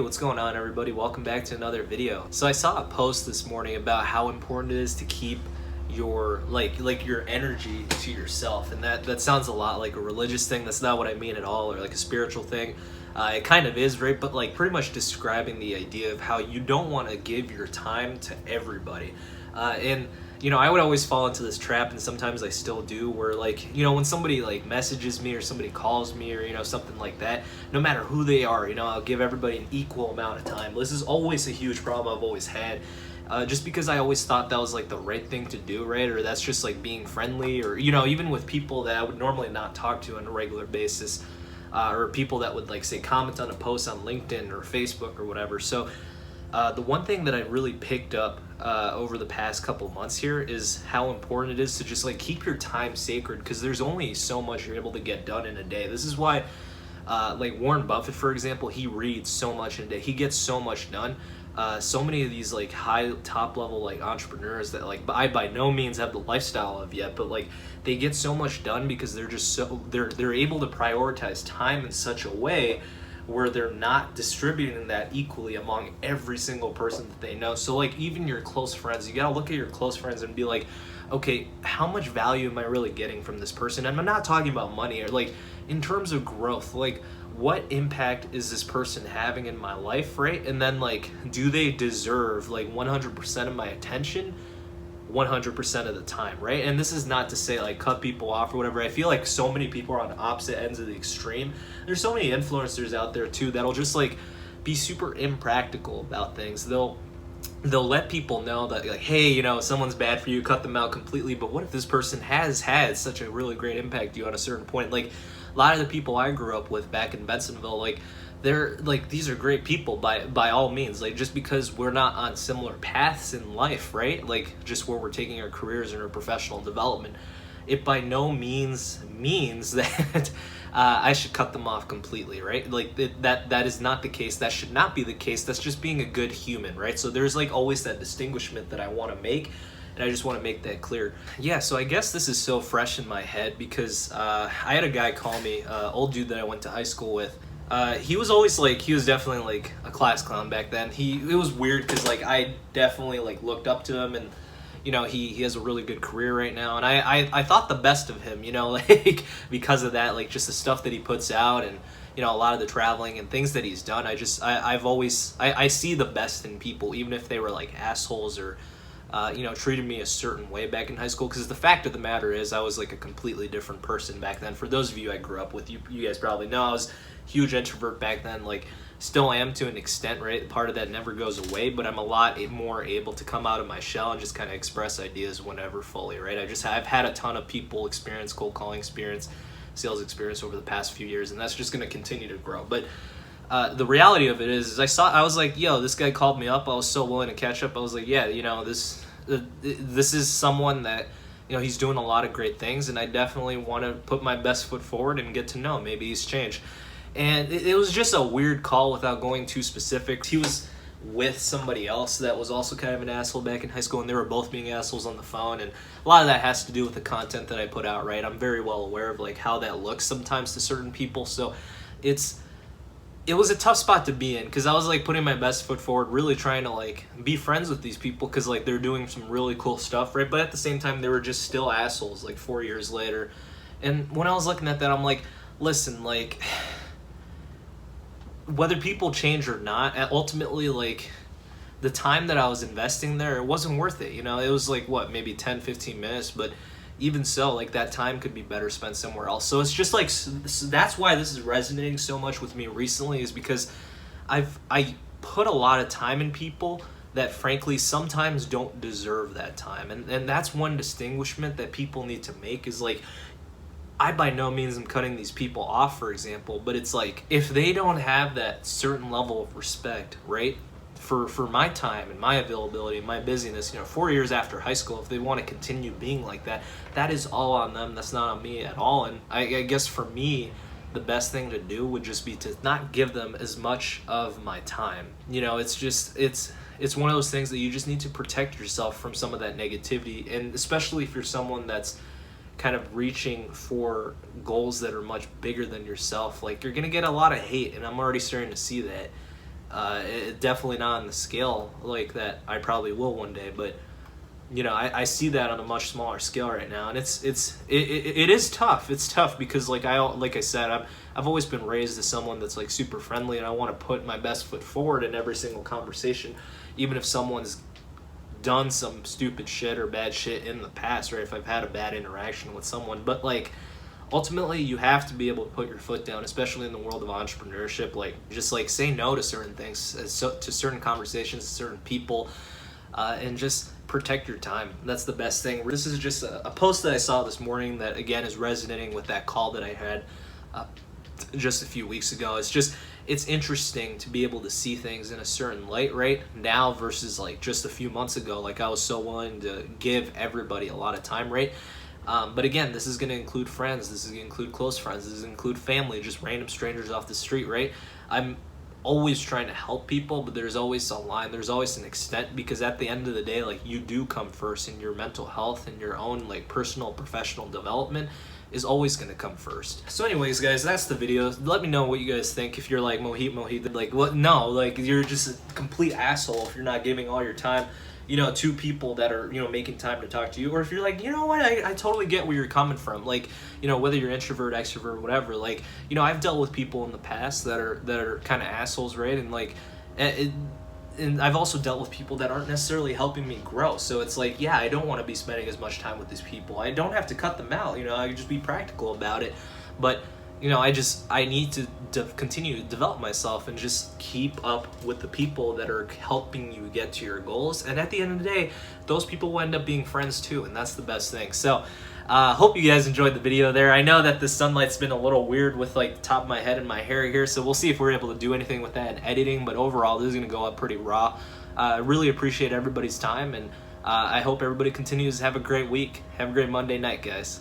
what's going on, everybody? Welcome back to another video. So I saw a post this morning about how important it is to keep your your energy to yourself, and that sounds a lot like a religious thing. That's not what I mean at all, or like a spiritual thing. It kind of is, right? But like pretty much describing the idea of how you don't want to give your time to everybody. And I would always fall into this trap, and sometimes I still do, where when somebody messages me or somebody calls me or something like that, no matter who they are, I'll give everybody an equal amount of time. This is always a huge problem I've always had. Just because I always thought that was the right thing to do, right? Or that's just being friendly, or even with people that I would normally not talk to on a regular basis, or people that would say comment on a post on LinkedIn or Facebook or whatever. So the one thing that I really picked up over the past couple months here is how important it is to just keep your time sacred, because there's only so much you're able to get done in a day. This is why Warren Buffett, for example, he reads so much in a day. He gets so much done. So many of these high top level entrepreneurs that I by no means have the lifestyle of yet, but they get so much done because they're just they're able to prioritize time in such a way where they're not distributing that equally among every single person that they know. So even your close friends, you gotta look at your close friends and be like, okay, how much value am I really getting from this person? And I'm not talking about money, or in terms of growth, what impact is this person having in my life, right? And then do they deserve 100% of my attention 100% of the time, right? And this is not to say cut people off or whatever. I feel so many people are on opposite ends of the extreme. There's so many influencers out there too that'll just be super impractical about things. They'll let people know that hey, someone's bad for you, cut them out completely. But what if this person has had such a really great impact to you at a certain point? A lot of the people I grew up with back in Bensonville, they're these are great people by all means. Just because we're not on similar paths in life, right? Just where we're taking our careers and our professional development, it by no means means that I should cut them off completely, right? That is not the case. That should not be the case. That's just being a good human, right? So there's always that distinguishment that I want to make. And I just want to make that clear. Yeah, so I guess this is so fresh in my head because I had a guy call me, old dude that I went to high school with. He was always he was definitely a class clown back then. It was weird because I definitely looked up to him, and he has a really good career right now, and I thought the best of him, because of that, just the stuff that he puts out, and a lot of the traveling and things that he's done. I've always see the best in people, even if they were assholes or treated me a certain way back in high school. Because the fact of the matter is, I was a completely different person back then. For those of you I grew up with, you guys probably know I was a huge introvert back then. Still am to an extent, right? Part of that never goes away, but I'm a lot more able to come out of my shell and just kind of express ideas whenever fully, right? I've had a ton of people experience, cold calling experience, sales experience over the past few years, and that's just going to continue to grow. But the reality of it is I was yo, this guy called me up. I was so willing to catch up. I was yeah, this is someone that, he's doing a lot of great things, and I definitely want to put my best foot forward and get to know him. Maybe he's changed. And it was just a weird call without going too specific. He was with somebody else that was also kind of an asshole back in high school, and they were both being assholes on the phone, and a lot of that has to do with the content that I put out, right? I'm very well aware of how that looks sometimes to certain people. So it was a tough spot to be in, because I was putting my best foot forward, really trying to be friends with these people, because they're doing some really cool stuff, right? But at the same time, they were just still assholes 4 years later. And when I was looking at that, I'm listen, whether people change or not, ultimately the time that I was investing there, it wasn't worth it. It was maybe 10-15 minutes, but even so, that time could be better spent somewhere else. So it's just that's why this is resonating so much with me recently, is because I put a lot of time in people that frankly sometimes don't deserve that time. And that's one distinguishment that people need to make, is I by no means am cutting these people off, for example, but it's if they don't have that certain level of respect, right, for my time and my availability and my busyness, 4 years after high school, if they want to continue being like that, that is all on them. That's not on me at all. And I guess for me, the best thing to do would just be to not give them as much of my time. It's one of those things that you just need to protect yourself from some of that negativity, and especially if you're someone that's kind of reaching for goals that are much bigger than yourself, you're gonna get a lot of hate, and I'm already starting to see that. Definitely not on the scale like that I probably will one day, but you know, I see that on a much smaller scale right now, and it is tough. It's tough because like I said, I've always been raised as someone that's like super friendly, and I want to put my best foot forward in every single conversation, even if someone's done some stupid shit or bad shit in the past, right? If I've had a bad interaction with someone, but like ultimately you have to be able to put your foot down, especially in the world of entrepreneurship. Like just like say no to certain things, to certain conversations, to certain people, and just protect your time. That's the best thing. This is just a post that I saw this morning that again is resonating with that call that I had just a few weeks ago. It's interesting to be able to see things in a certain light right now versus like just a few months ago. Like I was so willing to give everybody a lot of time, right? But again, this is going to include friends. This is going to include close friends. This is going to include family, just random strangers off the street, right? I'm always trying to help people, but there's always a line, there's always an extent, because at the end of the day, like you do come first, and your mental health and your own like personal professional development is always going to come first. So anyways, guys, that's the video. Let me know what you guys think. If you're like Mohit, like what? No, like you're just a complete asshole if you're not giving all your time, you know, to people that are, you know, making time to talk to you. Or if you're like, you know what, I totally get where you're coming from. Like, you know, whether you're introvert, extrovert, whatever. Like, you know, I've dealt with people in the past that are kind of assholes, right? And like, and I've also dealt with people that aren't necessarily helping me grow. So it's like, yeah, I don't want to be spending as much time with these people. I don't have to cut them out, you know, I can just be practical about it. But, you know, I need to continue to develop myself and just keep up with the people that are helping you get to your goals. And at the end of the day, those people will end up being friends too, and that's the best thing. So hope you guys enjoyed the video there. I know that the sunlight's been a little weird with like the top of my head and my hair here, so we'll see if we're able to do anything with that in editing, but overall this is going to go up pretty raw. I really appreciate everybody's time, and I hope everybody continues to have a great week. Have a great Monday night, guys.